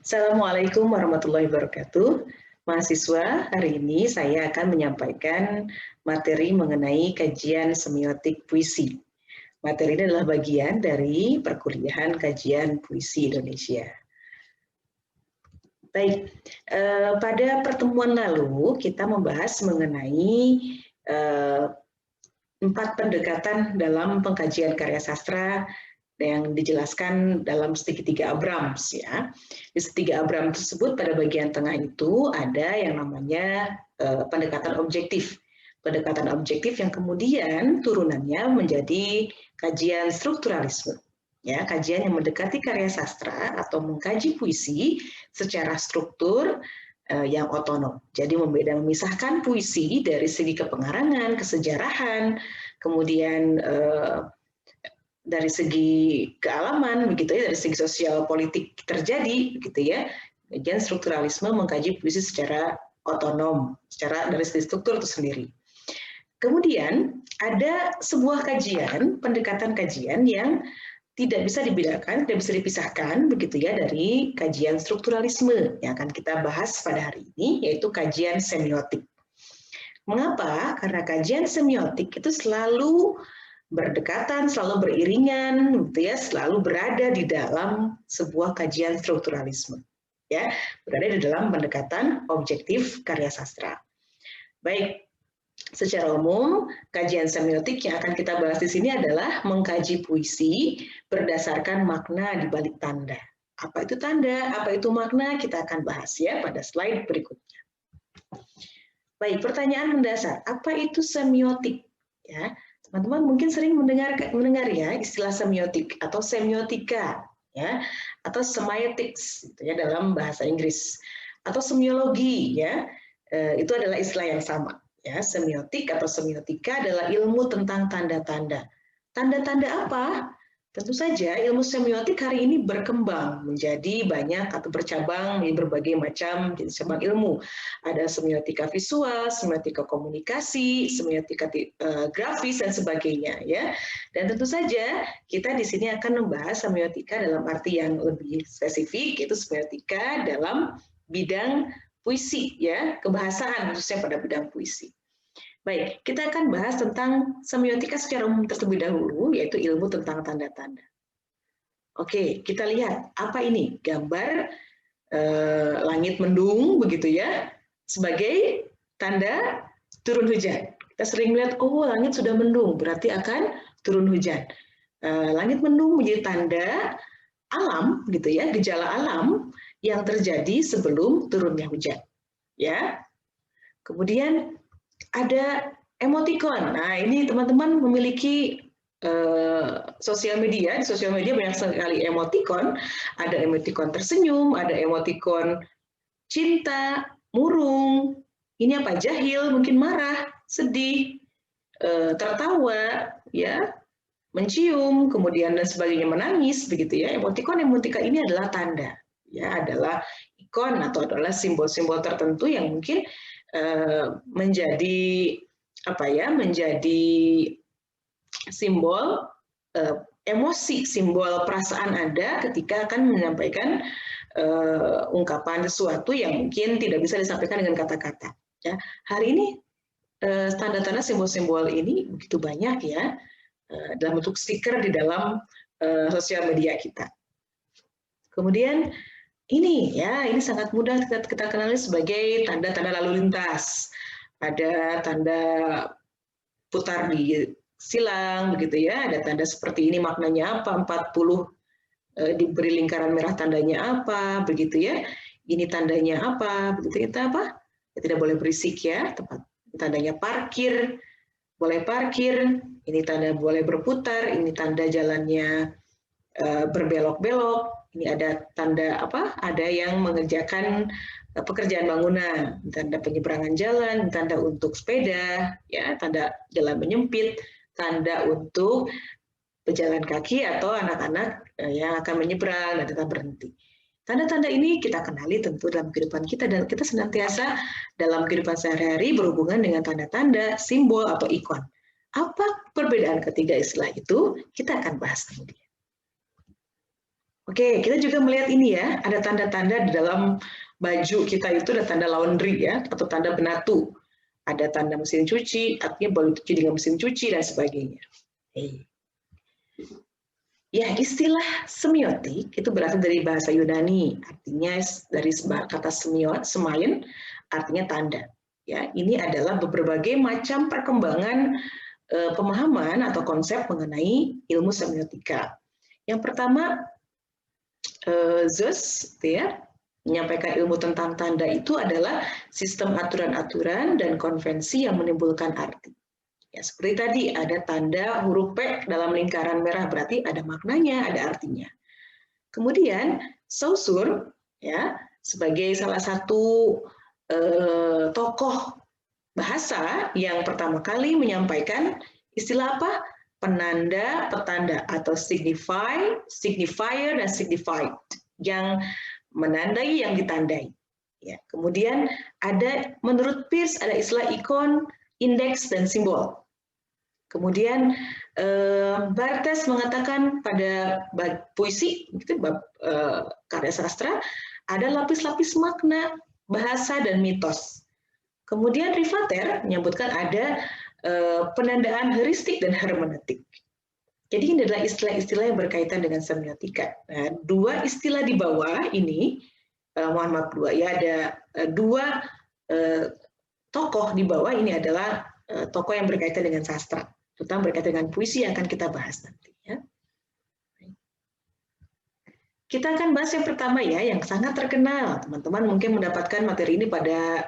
Assalamualaikum warahmatullahi wabarakatuh. Mahasiswa, hari ini saya akan menyampaikan materi mengenai kajian semiotik puisi. Materi ini adalah bagian dari perkuliahan kajian puisi Indonesia. Baik, pada pertemuan lalu kita membahas mengenai 4 pendekatan dalam pengkajian karya sastra yang dijelaskan dalam segitiga Abrams ya. Di segitiga Abrams tersebut pada bagian tengah itu ada yang namanya pendekatan objektif. Pendekatan objektif yang kemudian turunannya menjadi kajian strukturalisme. Ya, kajian yang mendekati karya sastra atau mengkaji puisi secara struktur yang otonom. Jadi memisahkan puisi dari segi kepengarangan, kesejarahan, kemudian dari segi kealaman begitu ya, dari segi sosial politik terjadi begitu ya. Kajian strukturalisme mengkaji puisi secara otonom, secara dari segi struktur itu sendiri. Kemudian ada sebuah kajian, pendekatan kajian yang tidak bisa dibedakan, tidak bisa dipisahkan begitu ya dari kajian strukturalisme yang akan kita bahas pada hari ini, yaitu kajian semiotik. Mengapa? Karena kajian semiotik itu selalu berdekatan, selalu beriringan, gitu ya, selalu berada di dalam sebuah kajian strukturalisme, ya, berada di dalam pendekatan objektif karya sastra. Baik, secara umum kajian semiotik yang akan kita bahas di sini adalah mengkaji puisi berdasarkan makna di balik tanda. Apa itu tanda? Apa itu makna? Kita akan bahas ya pada slide berikutnya. Baik, pertanyaan mendasar, apa itu semiotik? Ya. Teman-teman mungkin sering mendengar ya istilah semiotik atau semiotika ya atau semiotics gitu ya dalam bahasa Inggris atau semiologi ya. Itu adalah istilah yang sama ya. Semiotik atau semiotika adalah ilmu tentang tanda-tanda. Tanda-tanda apa? Tentu saja ilmu semiotik hari ini berkembang menjadi banyak atau bercabang di berbagai macam jenis cabang ilmu. Ada semiotika visual, semiotika komunikasi, semiotika grafis dan sebagainya ya. Dan tentu saja kita di sini akan membahas semiotika dalam arti yang lebih spesifik, yaitu semiotika dalam bidang puisi ya, kebahasaan khususnya pada bidang puisi. Baik, kita akan bahas tentang semiotika secara umum terlebih dahulu, yaitu ilmu tentang tanda-tanda. Oke, kita lihat apa ini gambar langit mendung begitu ya, sebagai tanda turun hujan. Kita sering melihat, oh langit sudah mendung, berarti akan turun hujan. Langit mendung menjadi tanda alam, gitu ya, gejala alam yang terjadi sebelum turunnya hujan. Ya. Kemudian ada emoticon. Nah, ini teman-teman memiliki sosial media. Di sosial media banyak sekali emoticon. Ada emoticon tersenyum, ada emoticon cinta, murung. Ini apa? Jahil, mungkin marah, sedih, tertawa, ya, mencium, kemudian dan sebagainya, menangis, begitu ya. Emoticon-emoticon ini adalah tanda, ya, adalah ikon atau adalah simbol-simbol tertentu yang mungkin menjadi apa ya, menjadi simbol emosi, simbol perasaan Anda ketika akan menyampaikan ungkapan sesuatu yang mungkin tidak bisa disampaikan dengan kata-kata. Ya, hari ini tanda-tanda simbol-simbol ini begitu banyak ya dalam bentuk stiker di dalam sosial media kita. Kemudian ini ya, ini sangat mudah kita kenali sebagai tanda-tanda lalu lintas. Ada tanda putar di silang begitu ya, ada tanda seperti ini maknanya apa, 40 diberi lingkaran merah tandanya apa, begitu ya. Ini tandanya apa, begitu kita apa? Ya, tidak boleh berisik ya, tempat tandanya parkir, boleh parkir, ini tanda boleh berputar, ini tanda jalannya berbelok-belok. Ini ada tanda apa? Ada yang mengerjakan pekerjaan bangunan, tanda penyeberangan jalan, tanda untuk sepeda, ya, tanda jalan menyempit, tanda untuk pejalan kaki atau anak-anak yang akan menyeberang dan tetap berhenti. Tanda-tanda ini kita kenali tentu dalam kehidupan kita dan kita senantiasa dalam kehidupan sehari-hari berhubungan dengan tanda-tanda, simbol atau ikon. Apa perbedaan ketiga istilah itu? Kita akan bahas kemudian. Oke, kita juga melihat ini ya, ada tanda-tanda di dalam baju kita itu ada tanda laundry ya, atau tanda benatu. Ada tanda mesin cuci, artinya baru cuci dengan mesin cuci dan sebagainya. Ya, istilah semiotik itu berasal dari bahasa Yunani, artinya dari kata semiot, semain, artinya tanda. Ya, ini adalah berbagai macam perkembangan pemahaman atau konsep mengenai ilmu semiotika. Yang pertama, Zeus, ya, menyampaikan ilmu tentang tanda itu adalah sistem aturan-aturan dan konvensi yang menimbulkan arti. Ya, seperti tadi ada tanda huruf P dalam lingkaran merah berarti ada maknanya, ada artinya. Kemudian Saussure ya sebagai salah satu tokoh bahasa yang pertama kali menyampaikan istilah apa? Penanda, petanda atau signify, signifier dan signified yang menandai yang ditandai. Ya, kemudian ada menurut Peirce ada istilah ikon, indeks dan simbol. Kemudian Barthes mengatakan pada puisi, gitu, karya sastra, ada lapis-lapis makna, bahasa dan mitos. Kemudian Rivater menyebutkan ada penandaan heuristik dan hermeneutik. Jadi ini adalah istilah-istilah yang berkaitan dengan semiotika. Nah, dua istilah di bawah ini, mohon maaf dua ya, ada dua tokoh di bawah ini adalah tokoh yang berkaitan dengan sastra, terutama berkaitan dengan puisi yang akan kita bahas nanti. Ya. Kita akan bahas yang pertama ya, yang sangat terkenal. Teman-teman mungkin mendapatkan materi ini pada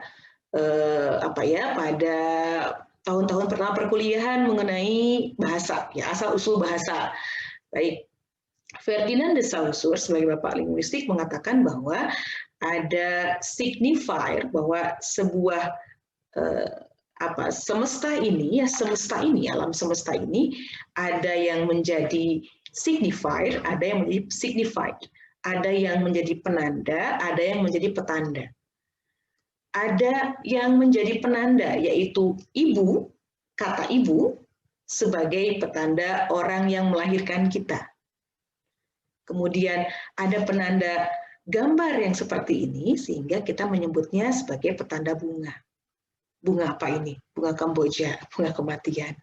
pada tahun-tahun pertama perkuliahan mengenai bahasa, ya asal usul bahasa. Baik, Ferdinand de Saussure sebagai bapak linguistik mengatakan bahwa ada signifier, bahwa sebuah semesta ini, alam semesta ini ada yang menjadi signifier, ada yang menjadi signified, ada yang menjadi penanda, ada yang menjadi petanda. Ada yang menjadi penanda, yaitu ibu, kata ibu, sebagai petanda orang yang melahirkan kita. Kemudian ada penanda gambar yang seperti ini, sehingga kita menyebutnya sebagai petanda bunga. Bunga apa ini? Bunga Kamboja, bunga kematian,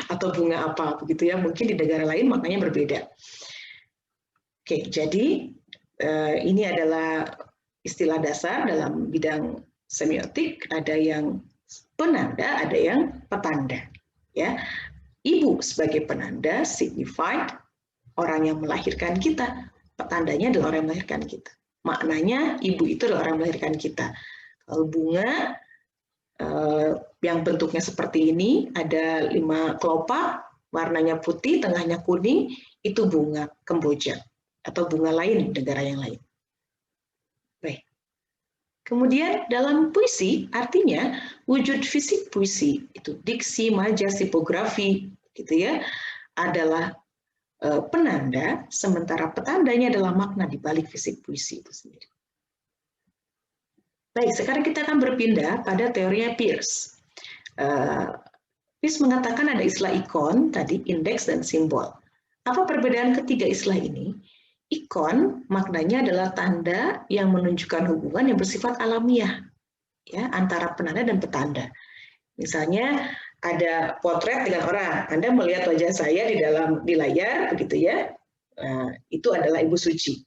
atau bunga apa, begitu ya? Mungkin di negara lain maknanya berbeda. Oke, jadi ini adalah istilah dasar dalam bidang semiotik, ada yang penanda, ada yang petanda. Ya, ibu sebagai penanda, signified, orang yang melahirkan kita. Petandanya adalah orang yang melahirkan kita. Maknanya ibu itu adalah orang yang melahirkan kita. Kalau bunga yang bentuknya seperti ini, ada 5 kelopak, warnanya putih, tengahnya kuning, itu bunga Kamboja atau bunga lain negara yang lain. Baik. Kemudian dalam puisi, artinya wujud fisik puisi itu diksi, majas, tipografi, gitu ya, adalah penanda, sementara petandanya adalah makna di balik fisik puisi itu sendiri. Baik, sekarang kita akan berpindah pada teorinya Peirce. Peirce mengatakan ada istilah ikon, tadi indeks dan simbol. Apa perbedaan ketiga istilah ini? Ikon maknanya adalah tanda yang menunjukkan hubungan yang bersifat alamiah ya antara penanda dan petanda. Misalnya ada potret dengan orang, Anda melihat wajah saya di layar begitu ya. Nah, itu adalah Ibu Suci.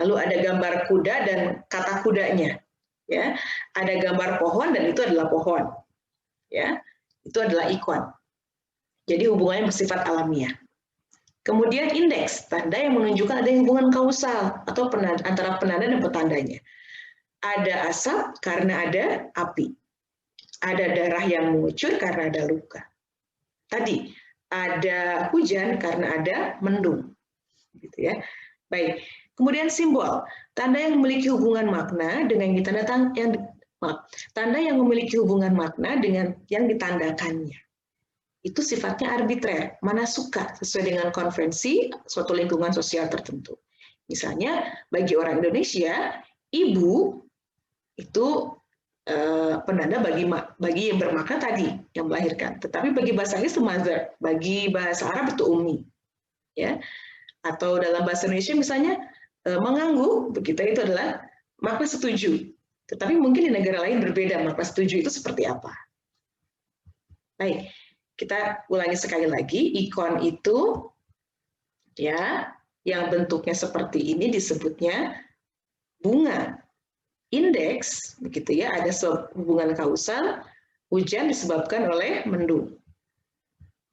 Lalu ada gambar kuda dan kata kudanya. Ya, ada gambar pohon dan itu adalah pohon. Ya, itu adalah ikon. Jadi hubungannya bersifat alamiah. Kemudian indeks, tanda yang menunjukkan ada hubungan kausal atau antara penanda dan petandanya. Ada asap karena ada api. Ada darah yang mengucur karena ada luka. Tadi ada hujan karena ada mendung. Gitu ya. Baik. Kemudian simbol, tanda yang memiliki hubungan makna dengan tanda yang memiliki hubungan makna dengan yang ditandakannya. Itu sifatnya arbitrer, mana suka sesuai dengan konvensi suatu lingkungan sosial tertentu. Misalnya bagi orang Indonesia, ibu itu penanda bagi yang bermakna tadi yang melahirkan. Tetapi bagi bahasa Inggris itu mother, bagi bahasa Arab itu ummi. Ya. Atau dalam bahasa Indonesia misalnya mengangguk, begitu, itu adalah makna setuju. Tetapi mungkin di negara lain berbeda makna setuju itu seperti apa. Baik, kita ulangi sekali lagi, ikon itu ya yang bentuknya seperti ini disebutnya bunga. Indeks, begitu ya, ada hubungan kausal, hujan disebabkan oleh mendung.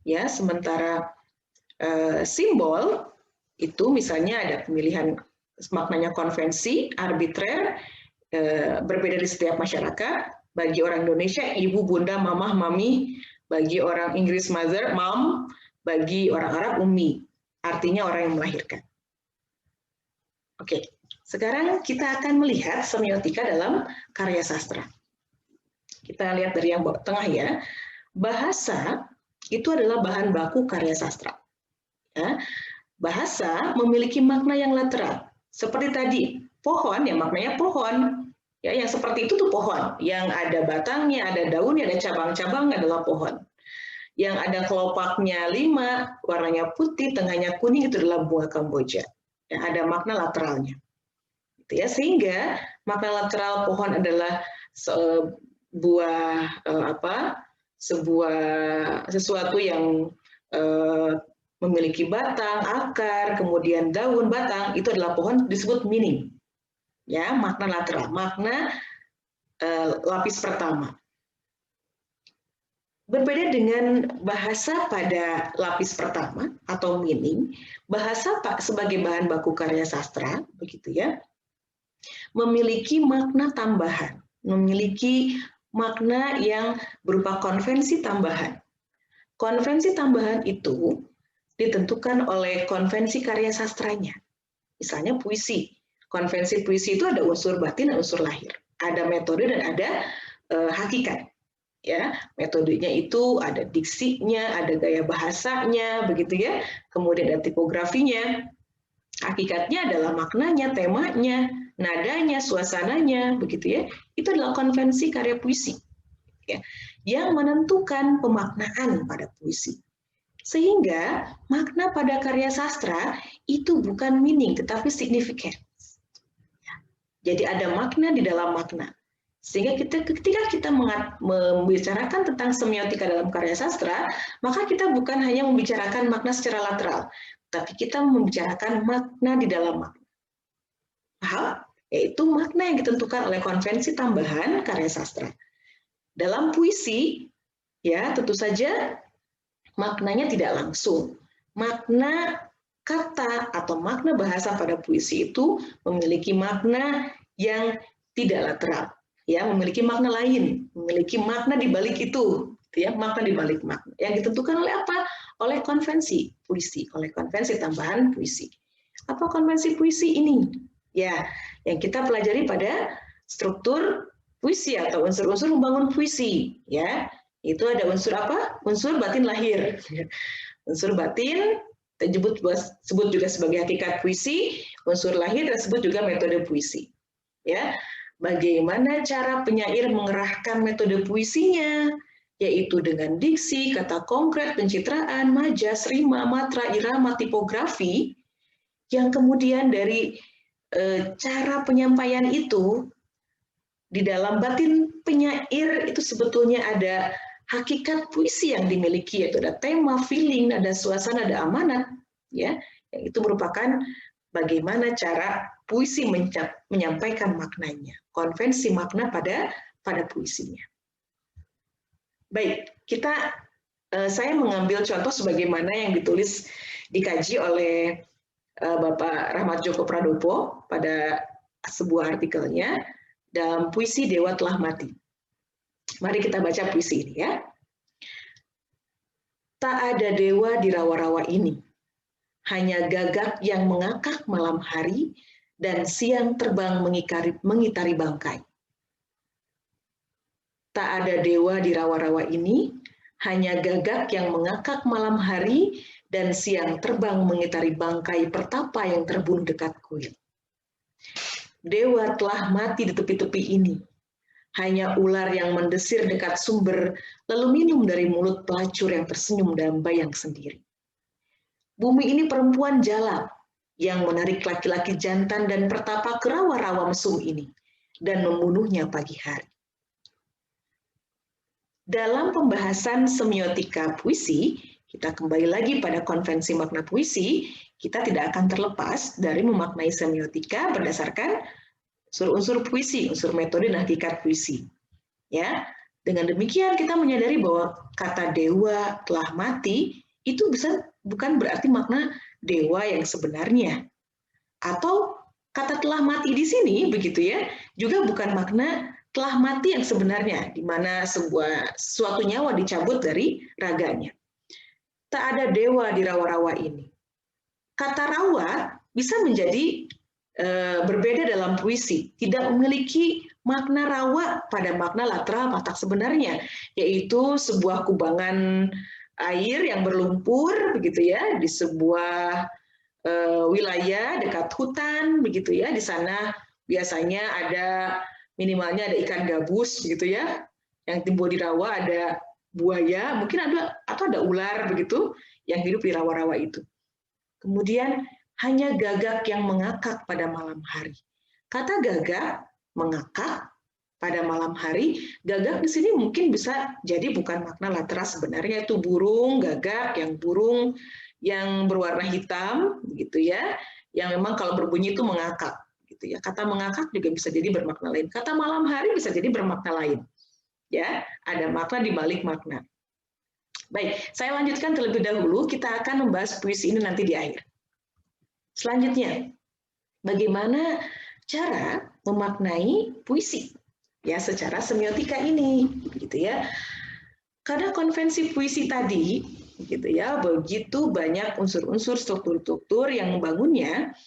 Ya, sementara simbol itu misalnya ada pemilihan maknanya konvensi, arbitrer, berbeda di setiap masyarakat. Bagi orang Indonesia, ibu, bunda, mamah, mami. Bagi orang Inggris, mother, mom. Bagi orang Arab, ummi. Artinya orang yang melahirkan. Oke, sekarang kita akan melihat semiotika dalam karya sastra. Kita lihat dari yang tengah ya. Bahasa itu adalah bahan baku karya sastra. Ya, bahasa memiliki makna yang lateral. Seperti tadi, pohon ya maknanya pohon. Ya, yang seperti itu tuh pohon. Yang ada batangnya, ada daunnya, ada cabang-cabang adalah pohon. Yang ada kelopaknya 5, warnanya putih, tengahnya kuning, itu adalah bunga Kamboja. Ya, ada makna lateralnya. Gitu ya, sehingga makna lateral pohon adalah sesuatu yang memiliki batang, akar, kemudian daun, batang, itu adalah pohon, disebut meaning. Ya, makna lateral, makna lapis pertama. Berbeda dengan bahasa pada lapis pertama atau meaning, bahasa sebagai bahan baku karya sastra, begitu ya, memiliki makna tambahan, memiliki makna yang berupa konvensi tambahan. Konvensi tambahan itu ditentukan oleh konvensi karya sastranya. Misalnya puisi. Konvensi puisi itu ada unsur batin dan unsur lahir. Ada metode dan ada hakikat. Ya, metodenya itu ada diksinya, ada gaya bahasanya, begitu ya. Kemudian ada tipografinya. Hakikatnya adalah maknanya, temanya, nadanya, suasananya, begitu ya. Itu adalah konvensi karya puisi. Ya, yang menentukan pemaknaan pada puisi. Sehingga makna pada karya sastra itu bukan meaning, tetapi significance. Jadi ada makna di dalam makna. Sehingga ketika kita membicarakan tentang semiotika dalam karya sastra, maka kita bukan hanya membicarakan makna secara lateral, tapi kita membicarakan makna di dalam makna. Paham? Yaitu makna yang ditentukan oleh konvensi tambahan karya sastra. Dalam puisi, ya tentu saja maknanya tidak langsung. Makna kata atau makna bahasa pada puisi itu memiliki makna yang tidak lateral. Ya, memiliki makna lain, memiliki makna di balik itu, ya, makna di balik makna. Yang ditentukan oleh apa? Oleh konvensi puisi, oleh konvensi tambahan puisi. Apa konvensi puisi ini? Ya, yang kita pelajari pada struktur puisi atau unsur-unsur membangun puisi, ya. Itu ada unsur apa? Unsur batin lahir. Unsur batin sebut juga sebagai hakikat puisi, unsur lahir disebut juga metode puisi. Ya. Bagaimana cara penyair mengerahkan metode puisinya, yaitu dengan diksi, kata konkret, pencitraan, majas, rima, matra, irama, tipografi, yang kemudian dari cara penyampaian itu, di dalam batin penyair itu sebetulnya ada hakikat puisi yang dimiliki, yaitu ada tema, feeling, ada suasana, ada amanat, ya, yang itu merupakan bagaimana cara puisi menyampaikan maknanya, konvensi makna pada puisinya. Baik, saya mengambil contoh sebagaimana yang ditulis dikaji oleh Bapak Rahmat Djoko Pradopo pada sebuah artikelnya dalam puisi Dewa Telah Mati. Mari kita baca puisi ini ya. Tak ada dewa di rawa-rawa ini, hanya gagak yang mengakak malam hari dan siang terbang mengitari bangkai. Tak ada dewa di rawa-rawa ini, hanya gagak yang mengakak malam hari dan siang terbang mengitari bangkai pertapa yang terbunuh dekat kuil. Dewa telah mati di tepi-tepi ini. Hanya ular yang mendesir dekat sumber, lalu minum dari mulut pelacur yang tersenyum dalam bayang sendiri. Bumi ini perempuan jalak, yang menarik laki-laki jantan dan pertapa ke rawa-rawa mesum ini dan membunuhnya pagi hari. Dalam pembahasan semiotika puisi, kita kembali lagi pada konvensi makna puisi, kita tidak akan terlepas dari memaknai semiotika berdasarkan unsur-unsur puisi, unsur metode dan hakikat puisi. Ya, dengan demikian kita menyadari bahwa kata dewa telah mati itu bukan berarti makna dewa yang sebenarnya. Atau kata telah mati di sini begitu ya, juga bukan makna telah mati yang sebenarnya, di mana suatu nyawa dicabut dari raganya. Tak ada dewa di rawa-rawa ini. Kata rawa bisa menjadi berbeda dalam puisi, tidak memiliki makna rawa pada makna lateral patak sebenarnya, yaitu sebuah kubangan air yang berlumpur begitu ya di sebuah wilayah dekat hutan begitu ya. Di sana biasanya minimalnya ada ikan gabus gitu ya, yang timbul di rawa, ada buaya, mungkin ada ular begitu yang hidup di rawa-rawa itu. Kemudian hanya gagak yang mengakak pada malam hari. Kata gagak, mengakak pada malam hari, gagak di sini mungkin bisa jadi bukan makna lateral sebenarnya, itu burung gagak, burung yang berwarna hitam begitu ya, yang memang kalau berbunyi itu mengakak. Gitu ya. Kata mengakak juga bisa jadi bermakna lain. Kata malam hari bisa jadi bermakna lain. Ya, ada makna di balik makna. Baik, saya lanjutkan terlebih dahulu. Kita akan membahas puisi ini nanti di akhir. Selanjutnya, bagaimana cara memaknai puisi? Ya, secara semiotika ini, gitu ya. Karena konvensi puisi tadi, gitu ya, begitu banyak unsur-unsur struktur-struktur yang membangunnya.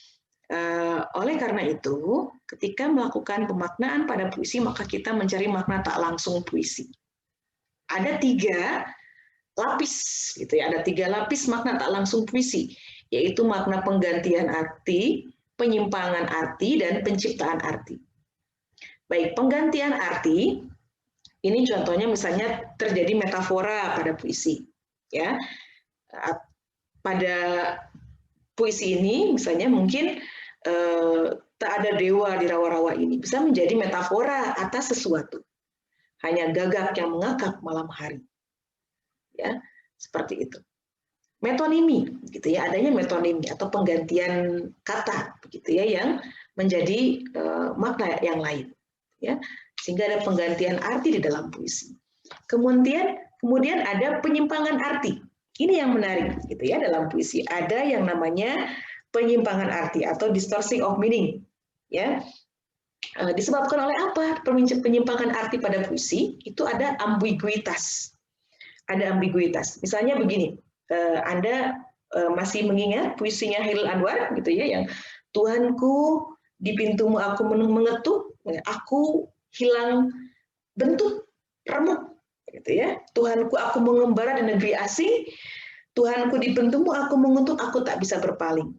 Oleh karena itu, ketika melakukan pemaknaan pada puisi, maka kita mencari makna tak langsung puisi. Ada 3 lapis, gitu ya. Ada 3 lapis makna tak langsung puisi, yaitu makna penggantian arti, penyimpangan arti, dan penciptaan arti. Baik, penggantian arti, ini contohnya misalnya terjadi metafora pada puisi, ya. Pada puisi ini, misalnya mungkin tak ada dewa di rawa-rawa ini, bisa menjadi metafora atas sesuatu. Hanya gagak yang mengakak malam hari. Ya, seperti itu. Metonimi, gitu ya, adanya metonimi atau penggantian kata, begitu ya, yang menjadi makna yang lain, ya, sehingga ada penggantian arti di dalam puisi. Kemudian ada penyimpangan arti. Ini yang menarik, gitu ya, dalam puisi ada yang namanya penyimpangan arti atau distortion of meaning, ya. Disebabkan oleh apa penyimpangan arti pada puisi? Itu ada ambiguitas. Ada ambiguitas. Misalnya begini, Anda masih mengingat puisinya Hairil Anwar gitu ya, yang Tuhanku di pintumu aku mengetuk, aku hilang bentuk, remuk gitu ya. Tuhanku aku mengembara di negeri asing, Tuhanku di pintumu aku mengetuk, aku tak bisa berpaling.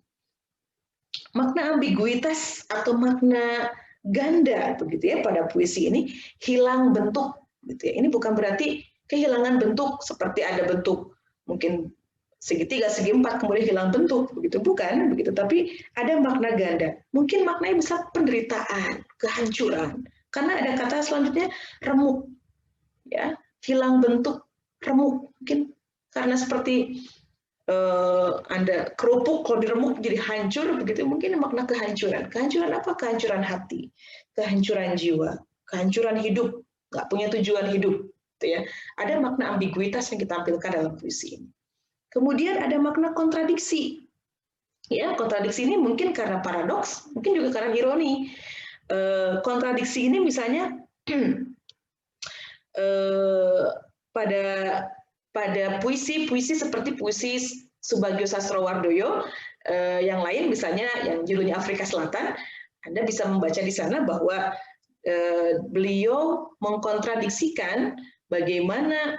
Makna ambiguitas atau makna ganda begitu ya pada puisi ini, hilang bentuk gitu ya. Ini bukan berarti kehilangan bentuk seperti ada bentuk mungkin segitiga, segi empat kemudian hilang bentuk begitu, bukan begitu, tapi ada makna ganda. Mungkin maknanya bisa penderitaan, kehancuran. Karena ada kata selanjutnya remuk. Ya, hilang bentuk, remuk. Mungkin karena seperti Anda kerupuk kalau diremuk jadi hancur begitu, mungkin makna kehancuran. Kehancuran apa? Kehancuran hati, kehancuran jiwa, kehancuran hidup, nggak punya tujuan hidup, gitu ya. Ada makna ambiguitas yang kita tampilkan dalam puisi ini. Kemudian ada makna kontradiksi. Ya, kontradiksi ini mungkin karena paradoks, mungkin juga karena ironi. Kontradiksi ini misalnya pada puisi-puisi seperti puisi Subagio Sastrowardoyo, yang lain misalnya yang judulnya Afrika Selatan, Anda bisa membaca di sana bahwa beliau mengkontradiksikan bagaimana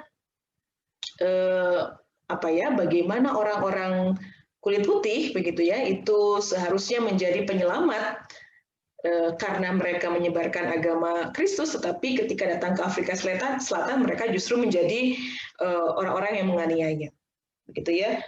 bagaimana orang-orang kulit putih begitu ya, itu seharusnya menjadi penyelamat karena mereka menyebarkan agama Kristus, tetapi ketika datang ke Afrika Selatan mereka justru menjadi orang-orang yang menganiaya, begitu ya.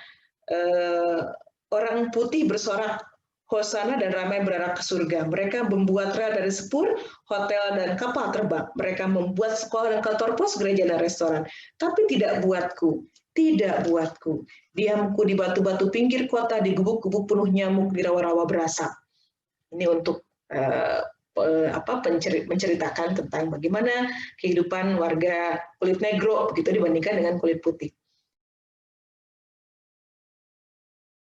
Orang putih bersorak Hosana dan ramai berarah ke surga. Mereka membuat rel dari sepur, hotel dan kapal terbang. Mereka membuat sekolah dan kantor pos, gereja dan restoran. Tapi tidak buatku, tidak buatku. Diamku di batu-batu pinggir kota, di gubuk-gubuk penuh nyamuk, di rawa-rawa berasap. Ini untuk menceritakan tentang bagaimana kehidupan warga kulit negro begitu dibandingkan dengan kulit putih.